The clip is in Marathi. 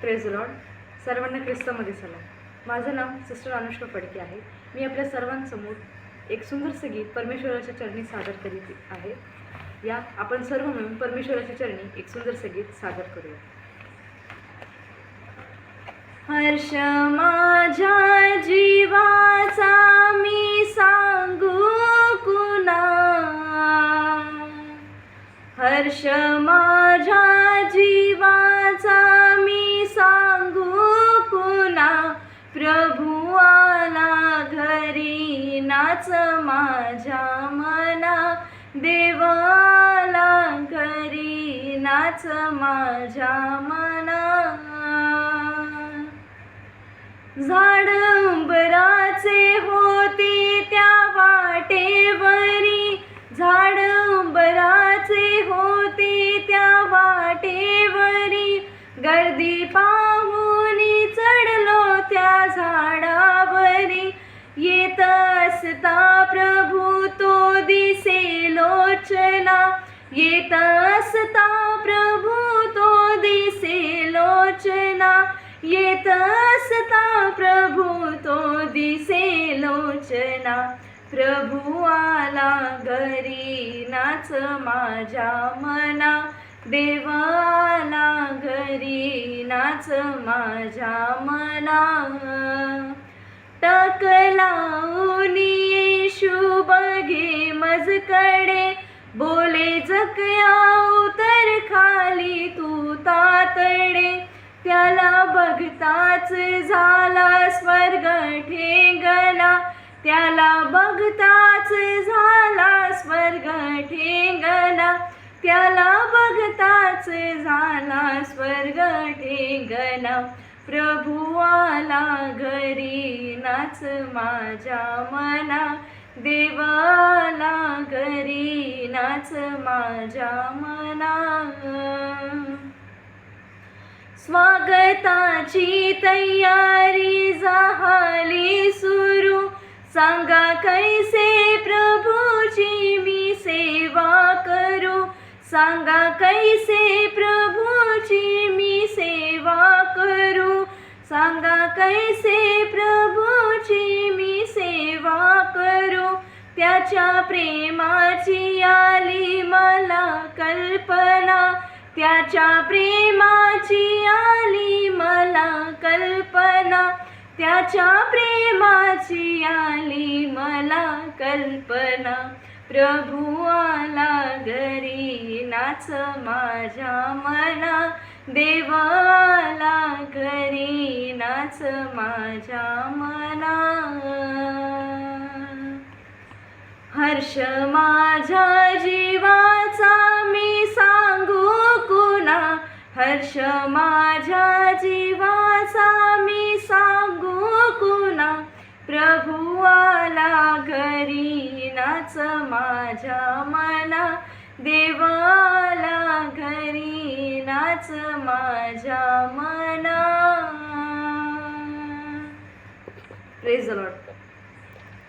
Praise Lord. सर्वांना ख्रिस्तामध्ये सलाम. माझं नाव सिस्टर अनुष्का फडके आहे. मी आपल्या सर्वांसमोर एक सुंदरसं गीत परमेश्वराच्या चरणी सादर करीत आहे. या आपण सर्व मिळून परमेश्वराच्या चरणी एक सुंदरसं गीत सादर करूया. हर्ष माझ्या जीवाचा मी सांगू कुणा, हर्ष माझ्या जीवाचा मी सांगू कुणा, प्रभू आला घरी नाच माझ्या मना, देव आला घरी नाच माझ्या मना. झाड उंबराचे होते त्या वाटेवरी, झाड उंबराचे होते त्या वाटेवरी, गर्दी पाहून चढलो त्या झाडावरी. येत असता प्रभू तो दिसे लोचना, येत असता प्रभू तो दिसे लोचना, येत असता प्रभू तो दिसे लोचना. प्रभू आला घरी नाच माझ्या मना, देव आला घरी नाच माझ्या मना. टक लावून येशू बघे मजकडे, बोले जकया उतर खाली तू तातडे. त्याला बघताच झाला स्वर्ग ठेंगणा, त्याला बघताच झाला स्वर्ग ठेंगणा, त्याला बघताच झाला स्वर्ग ठेंगणा. प्रभू आला घरी नाच माझ्या मना, देव आला घरी नाच माझ्या मना. स्वागताची तयारी झाली सुरू, सांगा कैसे प्रभूची मी सेवा करू, सांगा कैसे प्रभूची मी सेवा करू, सांगा कैसे प्रभूची मी सेवा करू. त्याच्या प्रेमाची आली मला कल्पना, त्याच्या प्रेमाची आली मला कल्पना, त्याच्या प्रेमाची आली मला कल्पना. प्रभू आला घरी नाच माझ्या मना, देव आला घरी नाच माझ्या मना. हर्ष माझ्या जीवाचा मी सांगू कुणा, हर्ष माझ्या जीवाचा मी सांगू कुणा, प्रभू आला घरी नाच माझ्या मना, देव आला घरी नाच माझ्या मना. Praise the Lord.